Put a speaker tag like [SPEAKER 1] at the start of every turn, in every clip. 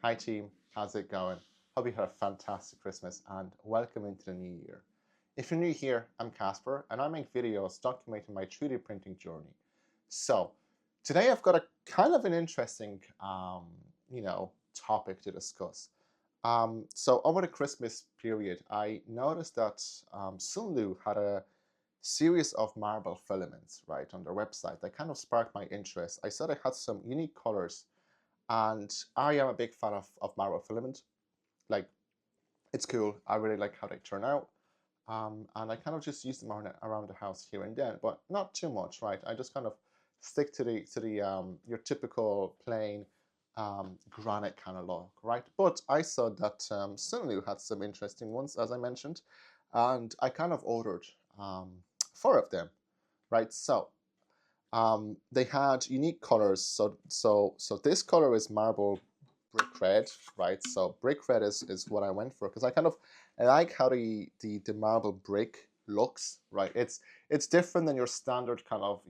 [SPEAKER 1] Hi team, how's it going? Hope you had a fantastic Christmas and welcome into the new year. If you're new here, I'm Casper and I make videos documenting my 3D printing journey. So today I've got a kind of an interesting, topic to discuss. So over the Christmas period, I noticed that Sunlu had a series of marble filaments, right, on their website. That kind of sparked my interest. I said I had some unique colors and I am a big fan of marble filament. Like, it's cool. I really like how they turn out. And I kind of just use them around the house here and then, but not too much, right? I just kind of stick to the your typical plain granite kind of look, right? But I saw that Sunlu had some interesting ones, as I mentioned, and I kind of ordered 4 of them, right? So they had unique colors. So this color is marble brick red, right? So brick red is what I went for because I like how the marble brick looks, right? It's different than your standard kind of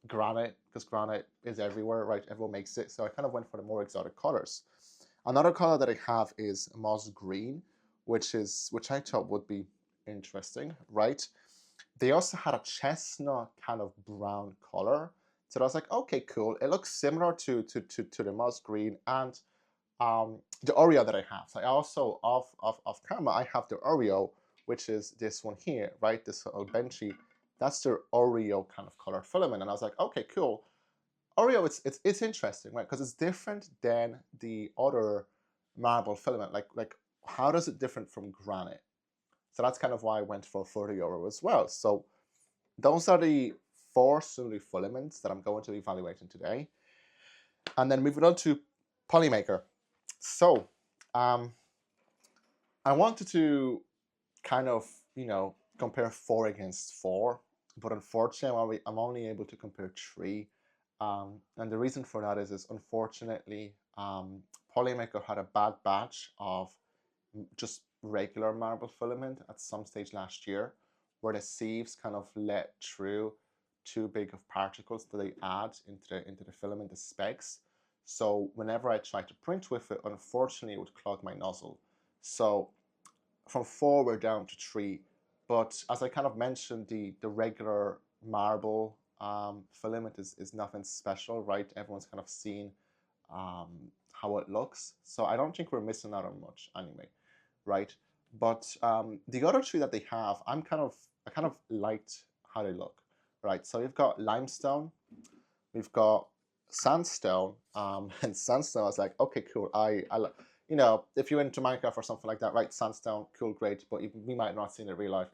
[SPEAKER 1] granite, because granite is everywhere, right? Everyone makes it. So I kind of went for the more exotic colors. Another color that I have is moss green, which I thought would be interesting, right? They also had a chestnut kind of brown color. So I was like, okay, cool. It looks similar to the moss green and the Oreo that I have. So I also, off camera, I have the Oreo, which is this one here, right? This little Benchy. That's the Oreo kind of color filament. And I was like, okay, cool. Oreo, it's interesting, right? Because it's different than the other marble filament. Like how does it different from granite? So that's kind of why I went for the Oreo as well. So those are the 4 Sunlu filaments that I'm going to be evaluating today. And then moving on to Polymaker. So I wanted to kind of, compare 4 against 4, but unfortunately I'm only able to compare 3. And the reason for that is unfortunately, Polymaker had a bad batch of just regular marble filament at some stage last year, where the sieves kind of let through too big of particles that they add into the filament, the specks. So whenever I tried to print with it, unfortunately it would clog my nozzle. So from 4 we're down to 3. But as I kind of mentioned, the regular marble filament is nothing special, right? Everyone's kind of seen how it looks. So I don't think we're missing out on much anyway, right? But the other 3 that they have, I kind of liked how they look, right? So we've got limestone, we've got sandstone, and sandstone. I was like, okay, cool. If you're into Minecraft or something like that, right? Sandstone, cool, great. But we might not see it in real life.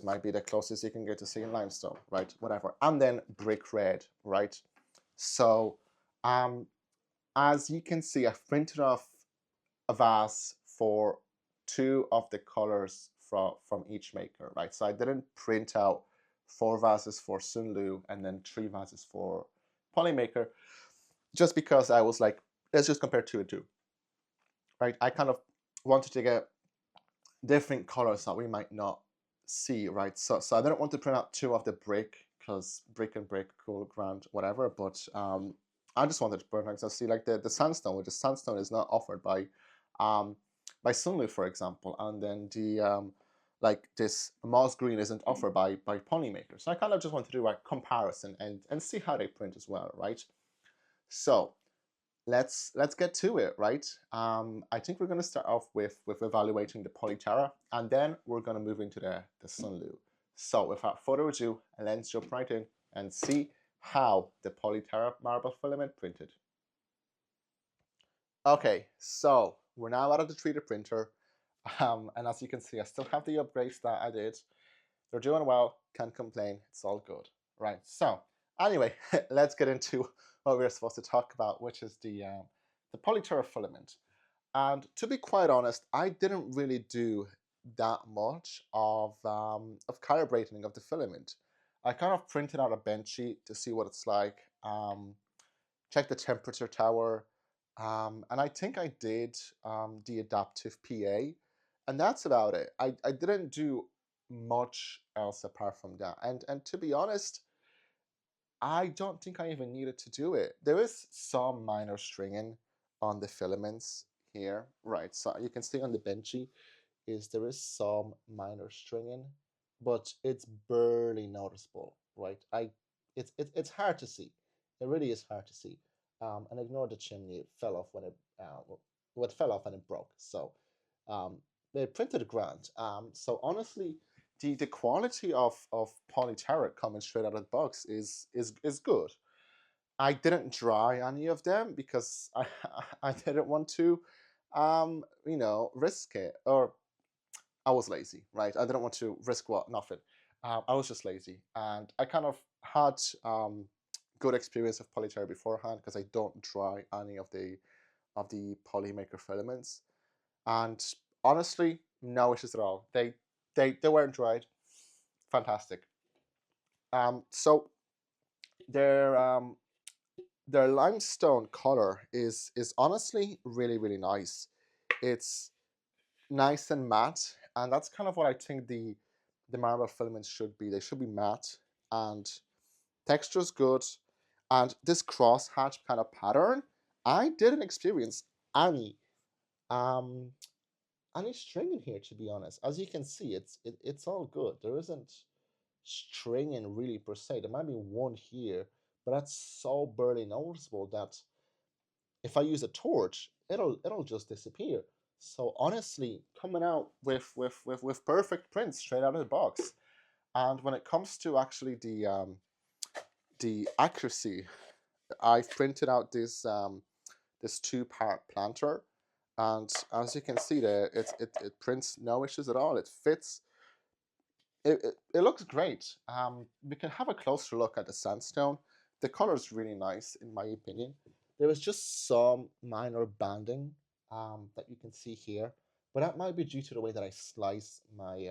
[SPEAKER 1] Might be the closest you can get to seeing limestone, right? Whatever. And then brick red, right? So, as you can see, I've printed off a vase for 2 of the colors from each maker, right? So I didn't print out 4 vases for Sunlu and then 3 vases for Polymaker, just because I was like, let's just compare 2 and 2, right? I kind of wanted to get different colors that we might not see, right? So I didn't want to print out 2 of the brick, because brick and brick, cool, grand, whatever. But I just wanted to print out, so see, like the sandstone, which the sandstone is not offered by Sunlu, for example, and then the like this moss green isn't offered by Polymaker. So I kind of just want to do a comparison and see how they print as well, right? So let's get to it, right? I think we're going to start off with evaluating the Polyterra, and then we're going to move into the Sunlu. So without further ado, let's jump right in and see how the Polyterra marble filament printed. Okay, so we're now out of the 3D printer, and as you can see, I still have the upgrades that I did. They're doing well, can't complain, it's all good. Right, so anyway, let's get into what we're supposed to talk about, which is the Polyterra filament. And to be quite honest, I didn't really do that much of calibrating of the filament. I kind of printed out a bench sheet to see what it's like, check the temperature tower, and I think I did the adaptive PA, and that's about it. I didn't do much else apart from that. And to be honest, I don't think I even needed to do it. There is some minor stringing on the filaments here, right? So you can see on the benchy is there is some minor stringing, but it's barely noticeable, right? It's hard to see. It really is hard to see. And ignore the chimney. It fell off when it fell off and it broke. So um, they printed grand. So honestly, the quality of Polyterra coming straight out of the box is good. I didn't dry any of them because I didn't want to, risk it. Or I was lazy, right? I didn't want to risk what nothing. I was just lazy, and I kind of had good experience of Polyterra beforehand because I don't dry any of the Polymaker filaments, and honestly, no issues at all. They weren't dried, fantastic. So their their limestone color is honestly really nice. It's nice and matte, and that's kind of what I think the marble filaments should be. They should be matte, and texture's good, and this crosshatch kind of pattern, I didn't experience any um any string in here, to be honest. As you can see, it's all good. There isn't stringing really per se. There might be one here, but that's so barely noticeable that if I use a torch, it'll just disappear. So honestly, coming out with perfect prints straight out of the box. And when it comes to actually the accuracy, I've printed out this two-part planter, and as you can see there, it prints no issues at all. It fits. It looks great. We can have a closer look at the sandstone. The color is really nice, in my opinion. There is just some minor banding that you can see here, but that might be due to the way that I slice my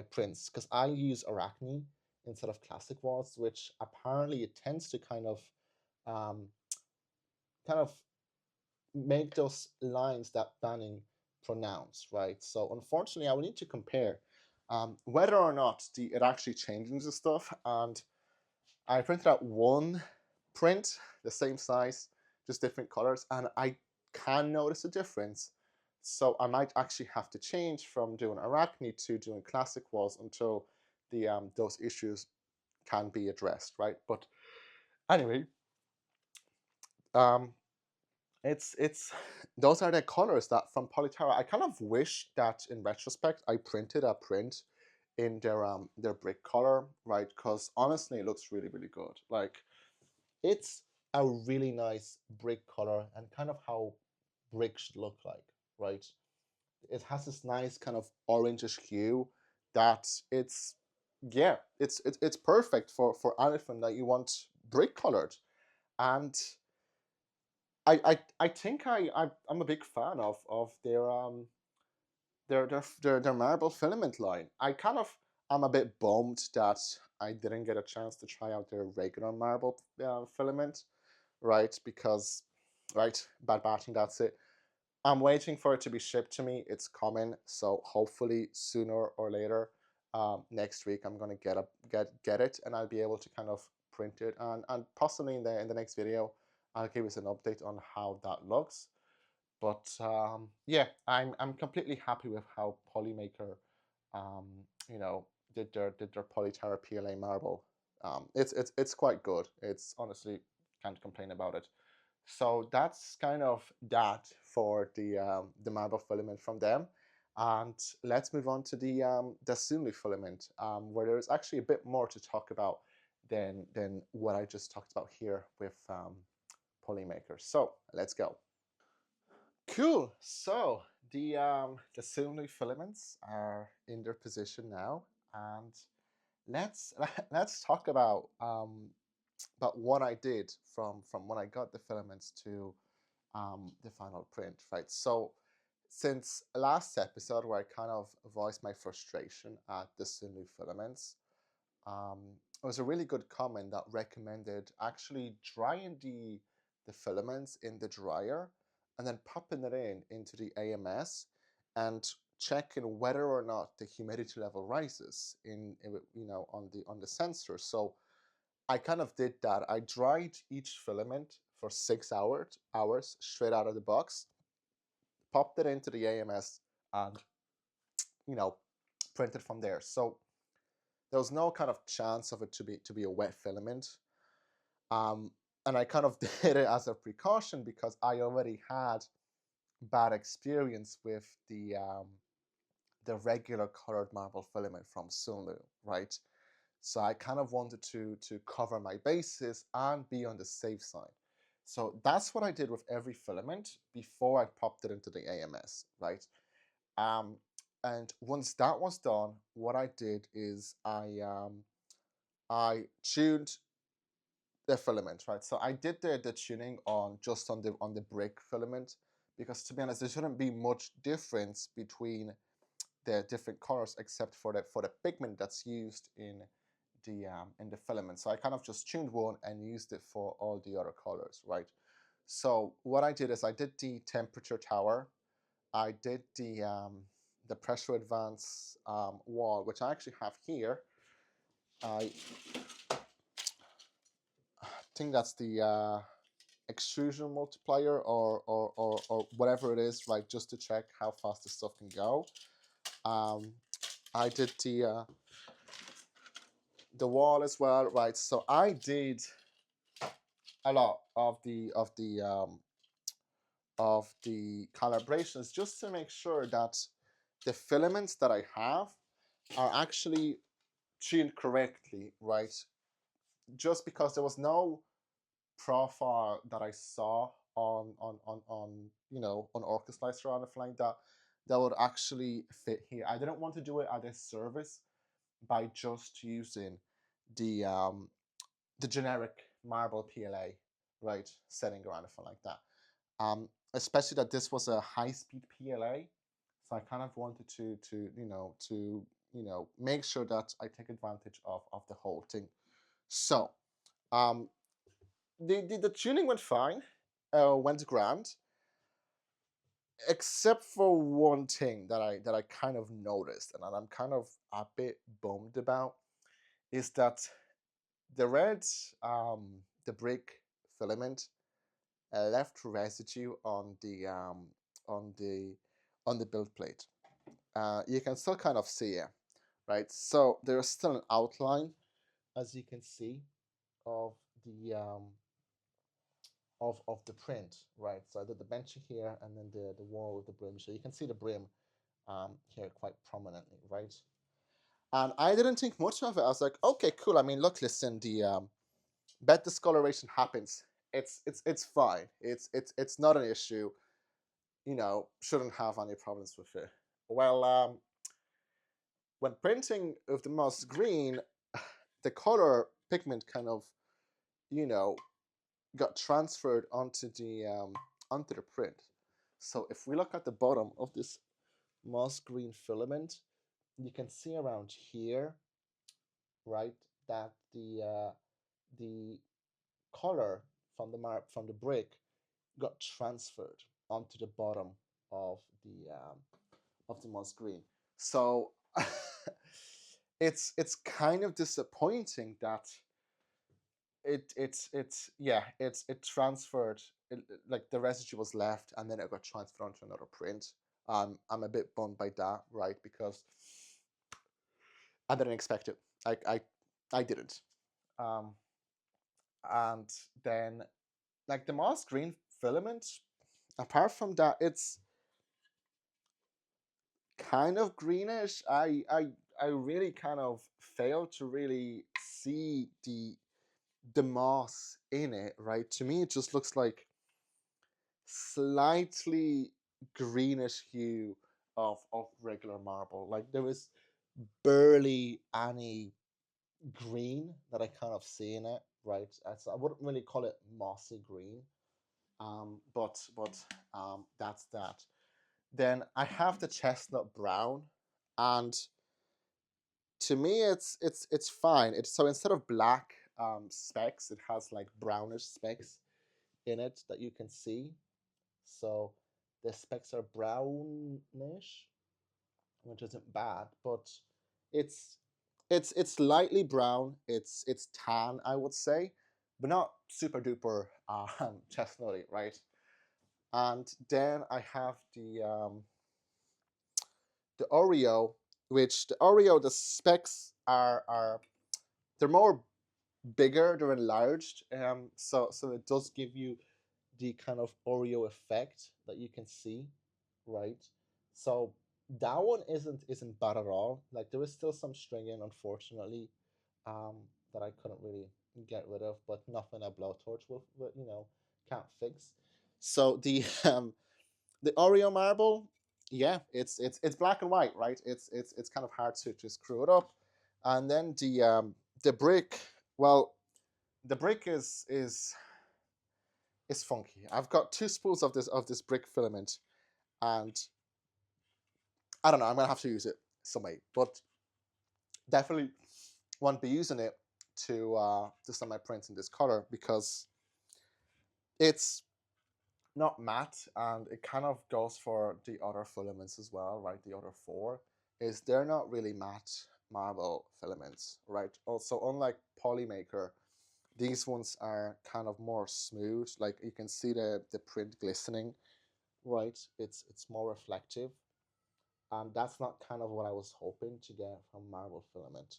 [SPEAKER 1] prints, because I use Arachne instead of classic walls, which apparently it tends to um, kind of make those lines that banding pronounced, right? So unfortunately, I will need to compare whether or not it actually changes the stuff. And I printed out one print, the same size, just different colors, and I can notice a difference. So I might actually have to change from doing Arachne to doing classic walls until those issues can be addressed, right? But anyway, um, it's those are the colors that from Polyterra. I kind of wish that in retrospect I printed a print in their brick color, right? Because honestly, it looks really good. Like, it's a really nice brick color and kind of how brick should look like, right? It has this nice kind of orangish hue that it's perfect for anything that you want brick colored. And I think I'm a big fan of their marble filament line. I kind of am a bit bummed that I didn't get a chance to try out their regular marble filament, right? Because, right, bad batting, that's it. I'm waiting for it to be shipped to me. It's coming, so hopefully sooner or later, next week I'm gonna get it, and I'll be able to kind of print it, and possibly in the next video, I'll give us an update on how that looks. But yeah, I'm completely happy with how Polymaker, um, you know, did their Polyterra PLA marble. It's quite good. It's honestly, can't complain about it. So that's kind of that for the marble filament from them. And let's move on to the Sunlu filament, where there's actually a bit more to talk about than what I just talked about here with Polymaker. So let's go. Cool. So the Sunlu filaments are in their position now, and let's let's talk about what I did from when I got the filaments to the final print, right? So since last episode where I kind of voiced my frustration at the Sunlu filaments, um, it was a really good comment that recommended actually drying the filaments in the dryer and then popping it into the AMS and checking whether or not the humidity level rises on the sensor. So I kind of did that. I dried each filament for 6 hours straight out of the box, popped it into the AMS, and printed from there. So there was no kind of chance of it to be a wet filament. And I kind of did it as a precaution because I already had bad experience with the regular colored marble filament from Sunlu, right? So I kind of wanted to cover my bases and be on the safe side. So that's what I did with every filament before I popped it into the AMS, right? And once that was done, what I did is I tuned the filament, right? So I did the tuning on just on the brick filament, because to be honest, there shouldn't be much difference between the different colors except for the pigment that's used in the filament. So I kind of just tuned one and used it for all the other colors, right? So what I did is I did the temperature tower, I did the pressure advance wall, which I actually have here. I think that's the extrusion multiplier or whatever it is, right? Just to check how fast the stuff can go. I did the wall as well, right? So I did a lot of the calibrations just to make sure that the filaments that I have are actually tuned correctly, right? Just because there was no profile that I saw on Orcheslicer or anything like that that would actually fit here. I didn't want to do it at a service by just using the generic marble PLA, right, setting or anything like that. Especially that this was a high-speed PLA, so I kind of wanted to make sure that I take advantage of the whole thing. So the tuning went fine, went grand, except for one thing that I kind of noticed, and I'm kind of a bit bummed about, is that the the brick filament left residue on the build plate. You can still kind of see it, right? So there's still an outline, as you can see, of the of the print, right? So I did the bench here and then the wall with the brim. So you can see the brim here quite prominently, right? And I didn't think much of it. I was like, okay, cool. I mean, look, listen, the bed discoloration happens. It's fine. It's not an issue. Shouldn't have any problems with it. Well, when printing with the moss green, the color pigment kind of, got transferred onto the print. So if we look at the bottom of this moss green filament, you can see around here, right, that the color from the brick got transferred onto the bottom of the moss green. So it's kind of disappointing that it transferred, like the residue was left and then it got transferred onto another print. I'm a bit bummed by that, right? Because I didn't expect it. I didn't. Um, and then like the moss green filament, apart from that, it's kind of greenish. I really kind of failed to really see the moss in it, right? To me, it just looks like slightly greenish hue of regular marble. Like there is barely any green that I kind of see in it, right? I wouldn't really call it mossy green, but that's that. Then I have the chestnut brown, and to me it's fine. It's so instead of black specks, it has like brownish specks in it that you can see. So the specks are brownish, which isn't bad, but it's lightly brown. It's tan, I would say, but not super duper chestnutty, right? And then I have the Oreo, which the Oreo, the specs are they're more bigger, they're enlarged, so it does give you the kind of Oreo effect that you can see, right? So that one isn't bad at all. Like there is still some stringing, unfortunately, that I couldn't really get rid of, but nothing a blowtorch will can't fix. So the Oreo marble, yeah, it's black and white, right? It's kind of hard to screw it up, and then the brick, well, the brick is funky. I've got two spools of this brick filament, and I don't know. I'm gonna have to use it some way, but definitely won't be using it to send my prints in this color because it's not matte, and it kind of goes for the other filaments as well, right? The other four is they're not really matte marble filaments, right? Also, unlike Polymaker, these ones are kind of more smooth. Like you can see the print glistening, right? It's more reflective, and that's not kind of what I was hoping to get from marble filament.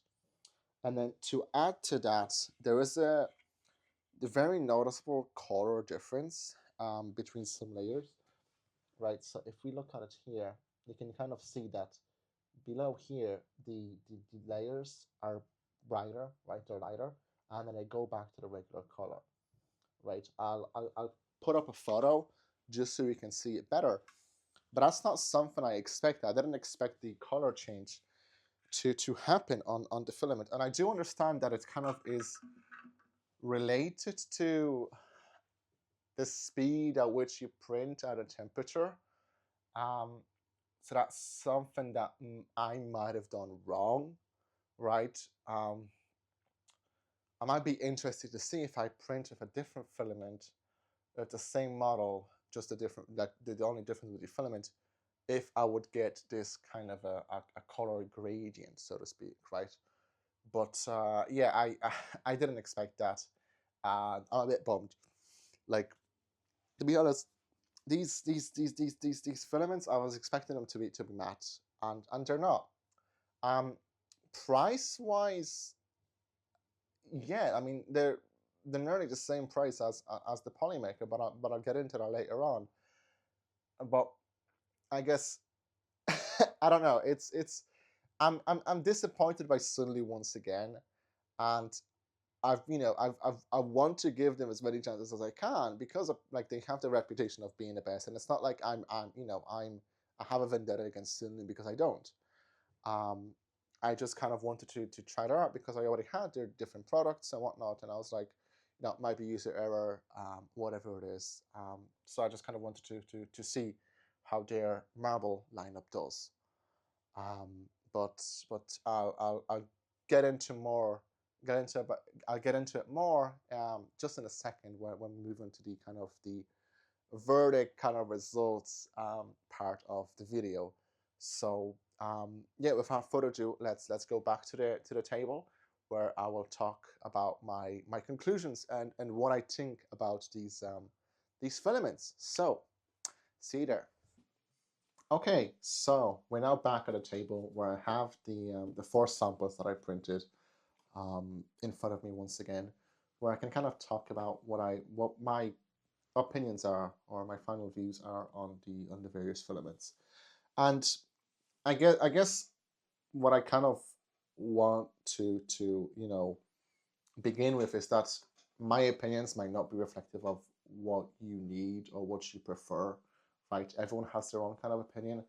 [SPEAKER 1] And then to add to that, there is the very noticeable color difference between some layers, right? So if we look at it here, you can kind of see that below here, the layers are brighter, right? They're lighter, and then they go back to the regular color, right? I'll put up a photo just so you can see it better. But that's not something I expected. I didn't expect the color change to happen on the filament. And I do understand that it kind of is related to the speed at which you print at a temperature. Um, so that's something that I might have done wrong, right? I might be interested to see if I print with a different filament, with the same model, just a different, like the only difference with the filament, if I would get this kind of a color gradient, so to speak, right? But yeah, I didn't expect that. I'm a bit bummed. Like to be honest, these filaments, I was expecting them to be matte, and they're not. Um, Price wise, yeah, I mean they're nearly the same price as the Polymaker, but I'll get into that later on. But I guess I don't know. I'm disappointed by Sunlu once again, and I want to give them as many chances as I can because of, like they have the reputation of being the best, and it's not like I have a vendetta against Sunlu because I don't. Um, I just kind of wanted to try it out because I already had their different products and whatnot, and I was like, it might be user error, whatever it is. So I just kind of wanted to see how their marble lineup does. Um, but I'll get into more get into but I'll get into it more just in a second when we move into the kind of the verdict kind of results part of the video. So yeah, without further ado, let's go back to the table where I will talk about my conclusions and what I think about these filaments. So see you there. Okay, so we're now back at a table where I have the four samples that I printed in front of me once again, where I can kind of talk about what my opinions are or my final views are on the various filaments. And I guess what I kind of want to begin with is that my opinions might not be reflective of what you need or what you prefer, right? Everyone has their own kind of opinion,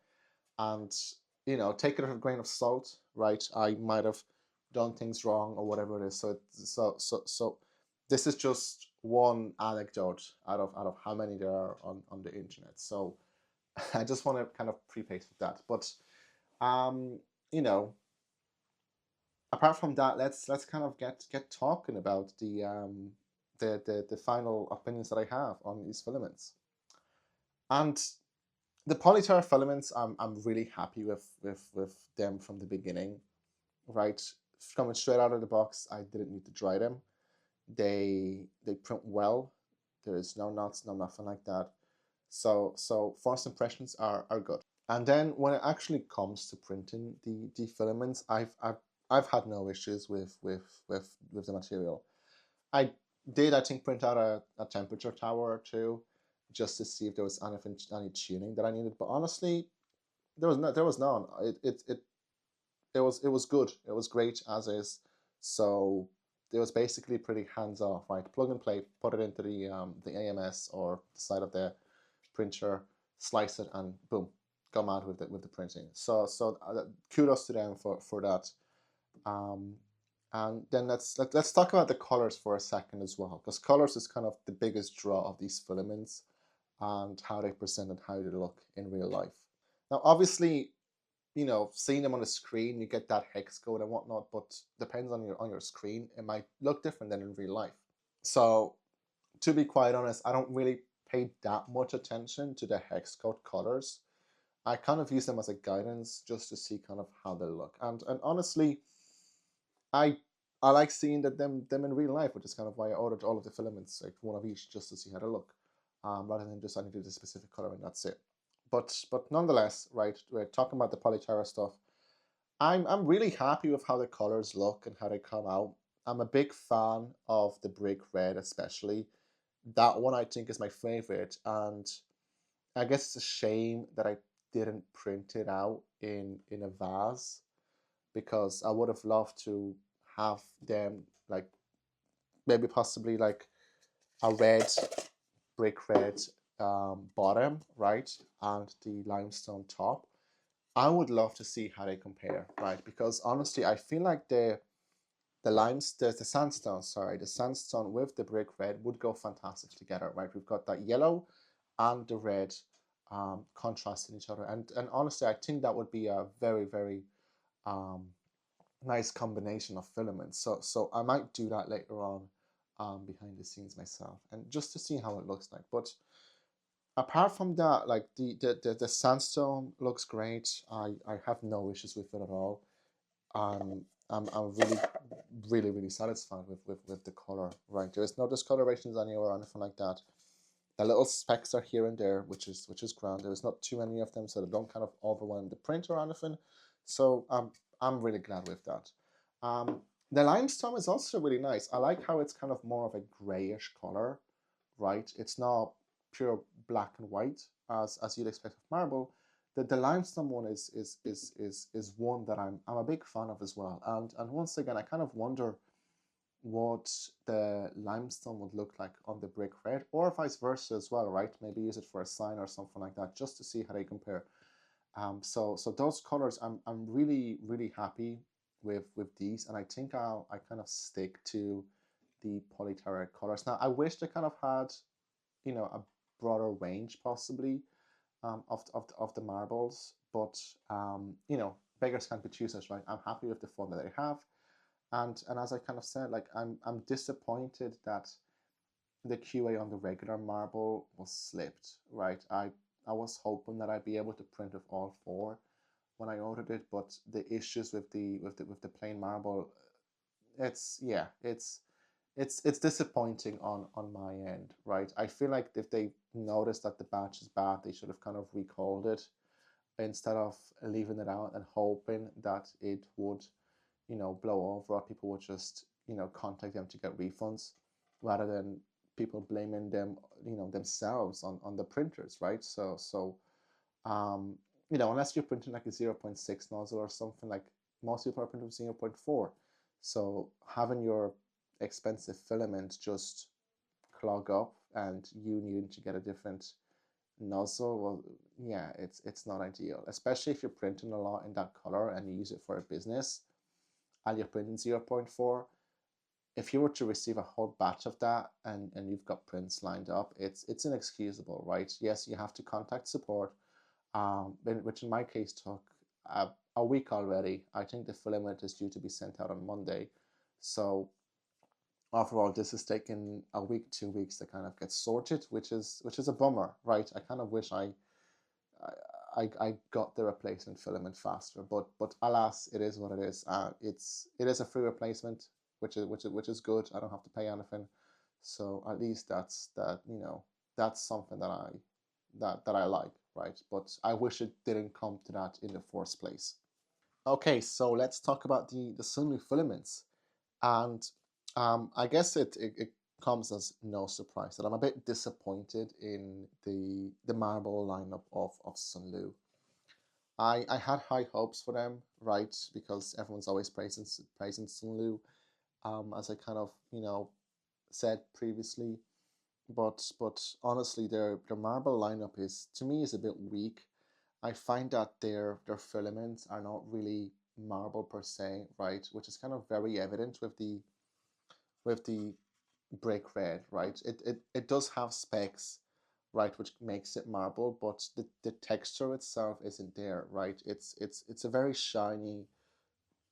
[SPEAKER 1] and take it with a grain of salt, right? I might have done things wrong or whatever it is. So this is just one anecdote out of how many there are on the internet. So I just want to kind of preface with that. But um, you know, apart from that, let's kind of get talking about the final opinions that I have on these filaments. And the Polyterra filaments, I'm really happy with them from the beginning, right? Coming straight out of the box, I didn't need to dry them. They print well. There is no knots, no nothing like that. So first impressions are good. And then when it actually comes to printing the filaments, I've had no issues with the material. I did, I think, print out a temperature tower or two just to see if there was anything, any tuning that I needed. But honestly, there was none. It was good. It was great as is. So it was basically pretty hands off, right? Plug and play, put it into the AMS or the side of the printer, slice it, and boom, go mad with the printing. So kudos to them for that. Um, and then let's talk about the colors for a second as well, because colors is kind of the biggest draw of these filaments and how they present and how they look in real life. Now, obviously, seeing them on the screen, you get that hex code and whatnot, but depends on your screen, it might look different than in real life. So, to be quite honest, I don't really pay that much attention to the hex code colors. I kind of use them as a guidance just to see kind of how they look. And honestly, I I like seeing them in real life, which is kind of why I ordered all of the filaments, like one of each, just to see how they look, rather than just I needed a specific color and that's it. But nonetheless, right, we're talking about the Polyterra stuff. I'm really happy with how the colors look and how they come out. I'm a big fan of the brick red, especially. That one I think is my favorite, and I guess it's a shame that I didn't print it out in a vase, because I would have loved to have them like maybe possibly like a red brick red bottom, right, and the limestone top. I would love to see how they compare, right? Because honestly, I feel like the sandstone, sorry, the sandstone with the brick red would go fantastic together, right? We've got that yellow and the red contrasting each other, and honestly, I think that would be a very very um, nice combination of filaments. So I might do that later on behind the scenes myself, and just to see how it looks like. But apart from that, like the sandstone looks great. I have no issues with it at all. I'm really satisfied with the color. Right, there's no discolorations anywhere or anything like that. The little specks are here and there, which is grand. There's not too many of them, so they don't kind of overwhelm the print or anything. So I'm really glad with that. Um, the limestone is also really nice. I like how it's kind of more of a grayish color, right? It's not pure black and white as you'd expect of marble. The limestone one is one that I'm a big fan of as well. And once again, I kind of wonder what the limestone would look like on the brick red, or vice versa as well, right? Maybe use it for a sign or something like that, just to see how they compare. So those colors, I'm really happy with these, and I think I kind of stick to the Polyterra colors. Now I wish they kind of had a broader range possibly of the marbles, but beggars can't be choosers, right? I'm happy with the fun that they have, and as I kind of said, like I'm disappointed that the QA on the regular marble was slipped, right? I was hoping that I'd be able to print with all four when I ordered it, but the issues with the plain marble, it's disappointing on my end, right? I feel like if they noticed that the batch is bad, they should have kind of recalled it instead of leaving it out and hoping that it would blow over, or people would just contact them to get refunds, rather than people blaming them themselves on the printers, right? Um unless you're printing like a zero point 0.6 nozzle or something, like most people are printing 0.4, so having your expensive filament just clog up and you needing to get a different nozzle, well, yeah, it's not ideal, especially if you're printing a lot in that color and you use it for a business and you're printing 0.4. If you were to receive a whole batch of that and you've got prints lined up, it's inexcusable, right? Yes, you have to contact support, which in my case took a week already. I think the filament is due to be sent out on Monday, so overall this is taking a week, 2 weeks to kind of get sorted, which is a bummer, right? I kind of wish I got the replacement filament faster, but alas, it is what it is. It is a free replacement, which is good. I don't have to pay anything, so at least that's something that I like, right? But I wish it didn't come to that in the first place. Okay, so let's talk about the Sunlu filaments. And I guess it comes as no surprise that I'm a bit disappointed in the marble lineup of Sunlu. I had high hopes for them, right? Because everyone's always praising Sunlu, as I kind of said previously. But honestly, their marble lineup is, to me, is a bit weak. I find that their filaments are not really marble per se, right? Which is kind of very evident with the brick red, right? It does have specks, right, which makes it marble, but the texture itself isn't there, right? It's a very shiny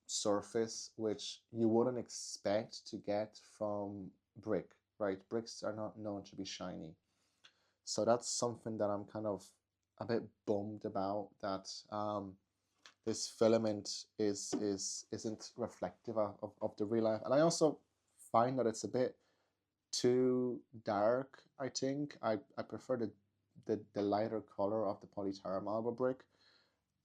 [SPEAKER 1] surface which you wouldn't expect to get from brick, right? Bricks are not known to be shiny. So that's something that I'm kind of a bit bummed about, that this filament isn't reflective of the real life. And I also find that it's a bit too dark, I think. I prefer the lighter color of the Polyterra marble brick.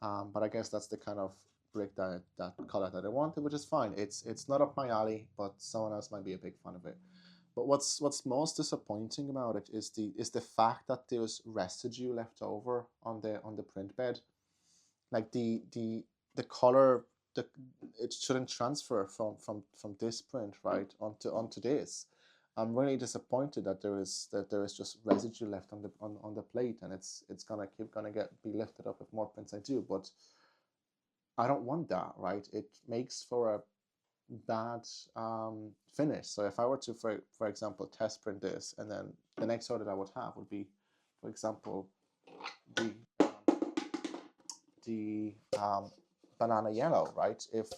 [SPEAKER 1] But I guess that's the kind of brick that color that I wanted, which is fine. It's not up my alley, but someone else might be a big fan of it. But what's most disappointing about it is the fact that there's residue left over on the print bed. Like the color, it shouldn't transfer from this print right onto this. I'm really disappointed that there is just residue left on the plate, and it's gonna be lifted up with more prints I do. But I don't want that, right? It makes for a bad finish. So if I were to, for example, test print this, and then the next order that I would have would be, for example, the the banana yellow, right? If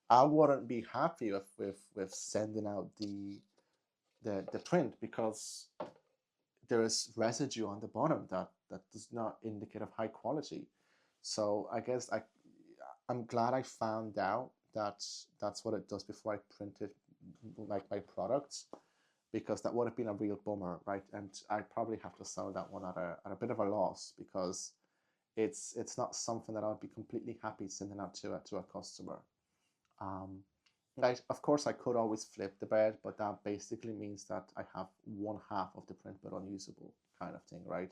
[SPEAKER 1] I wouldn't be happy with sending out the print, because there is residue on the bottom that does not indicate of high quality. So I guess I'm glad I found out that that's what it does before I printed like my products, because that would have been a real bummer, right? And I'd probably have to sell that one at a bit of a loss, because it's not something that I would be completely happy sending out to a customer. Right, of course, I could always flip the bed, but that basically means that I have one half of the print bed unusable, kind of thing, right?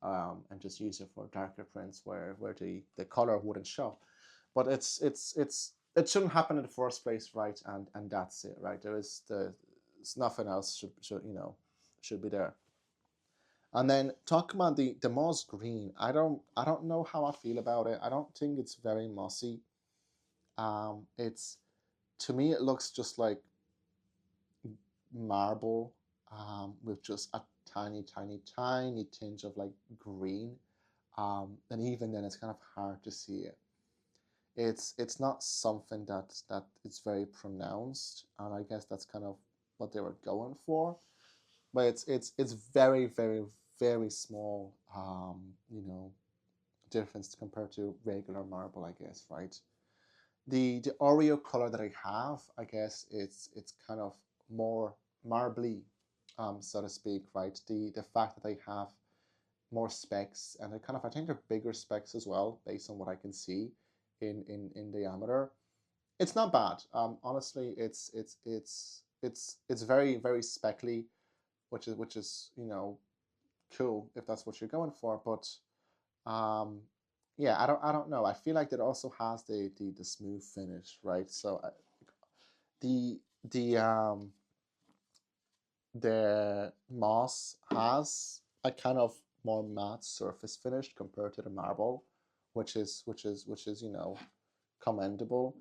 [SPEAKER 1] And just use it for darker prints where the color wouldn't show. But it shouldn't happen in the first place, right? And that's it, right? There's nothing else should be there. And then talking about the moss green, I don't know how I feel about it. I don't think it's very mossy. It's, to me, it looks just like marble, with just a tiny, tiny, tiny tinge of like green. And even then, it's kind of hard to see it. It's not something that it's very pronounced, and I guess that's kind of what they were going for. But it's very, very, very small, difference compared to regular marble, I guess, right? The Oreo color that I have, I guess it's kind of more marbly, so to speak, right? The fact that they have more specs, and I think they're bigger specs as well, based on what I can see in diameter. It's not bad. Honestly, it's very, very speckly, which is cool if that's what you're going for. But yeah, I don't know. I feel like it also has the smooth finish, right? So the the um the moss has a kind of more matte surface finish compared to the marble, which is commendable.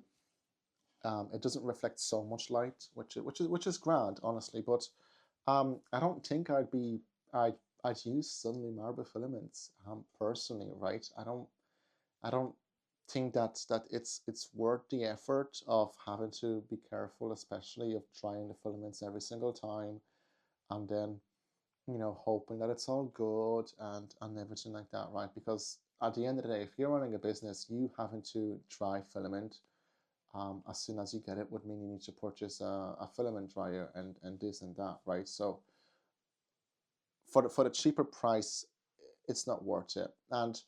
[SPEAKER 1] It doesn't reflect so much light, which is grand, honestly. But I don't think I'd use Sunlu marble filaments, personally, right? I don't think that it's worth the effort of having to be careful, especially of trying the filaments every single time, and then hoping that it's all good and everything like that, right? Because at the end of the day, if you're running a business, you having to try filament, as soon as you get it would mean you need to purchase a filament dryer and this and that, right? So for the cheaper price, it's not worth it. And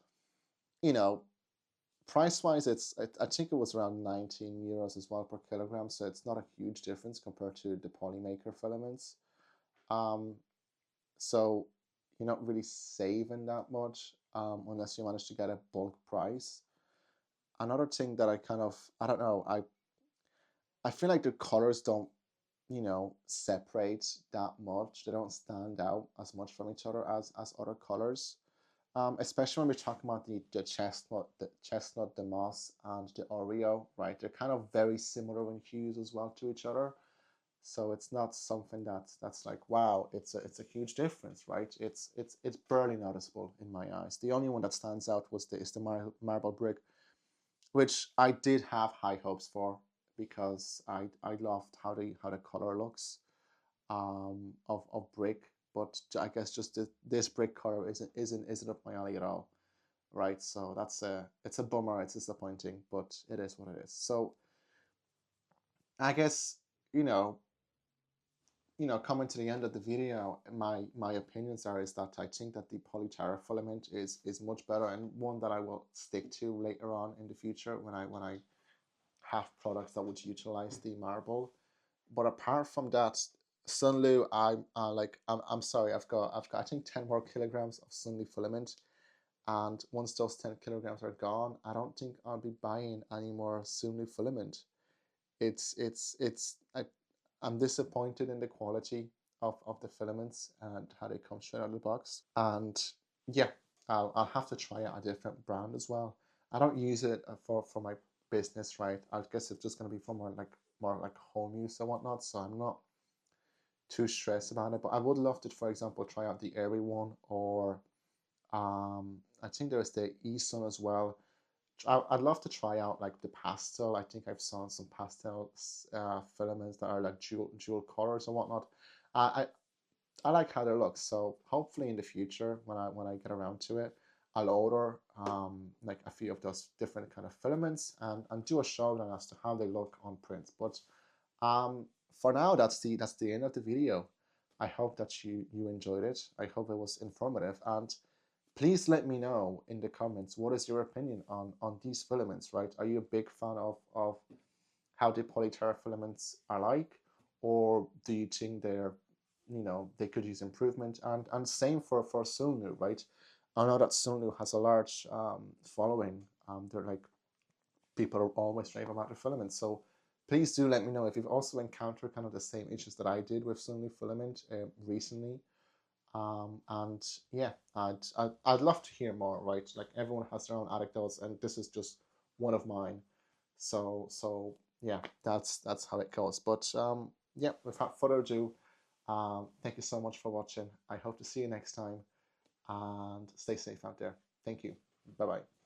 [SPEAKER 1] you know, price wise, I think it was around 19 euros as well per kilogram, so it's not a huge difference compared to the Polymaker filaments. Um, so you're not really saving that much unless you manage to get a bulk price. Another thing that I don't know, I feel like the colors don't, separate that much. They don't stand out as much from each other as other colors. Especially when we're talking about the chestnut, the moss, and the Oreo, right? They're kind of very similar in hues as well to each other. So it's not something that's like, wow, it's a huge difference, right? It's barely noticeable in my eyes. The only one that stands out is the marble brick, which I did have high hopes for because I loved how the color looks of brick, but I guess just this brick color isn't up my alley at all, right? So it's a bummer, it's disappointing, but it is what it is. So I guess you know coming to the end of the video, my opinions are is that I think that the Polyterra filament is much better and one that I will stick to later on in the future when I have products that would utilize the marble. But apart from that, Sunlu, I'm sorry, I've got I think 10 more kilograms of Sunlu filament, and once those 10 kilograms are gone, I don't think I'll be buying any more Sunlu filament. I'm disappointed in the quality of the filaments and how they come straight out of the box. And yeah, I'll have to try out a different brand as well. I don't use it for my business, right? I guess it's just going to be for more like home use and whatnot. So I'm not too stressed about it. But I would love to, for example, try out the airy one, or I think there's the E-Sun as well. I'd love to try out like the pastel. I think I've seen some pastel filaments that are like dual colors and whatnot. I I like how they look. So hopefully in the future, when I get around to it, I'll order like a few of those different kind of filaments and do a showdown as to how they look on print. But for now, that's the end of the video. I hope that you enjoyed it. I hope it was informative, and please let me know in the comments what is your opinion on these filaments. Right? Are you a big fan of how the Polyterra filaments are like, or do you think they could use improvement? And same for Sunlu, right? I know that Sunlu has a large following. They're like, people are always raving about the filaments. So please do let me know if you've also encountered kind of the same issues that I did with Sunlu filament recently. And yeah, I'd love to hear more, right? Like, everyone has their own anecdotes, and this is just one of mine. So yeah, that's how it goes. But yeah, without further ado, thank you so much for watching. I hope to see you next time, and stay safe out there. Thank you. Bye bye.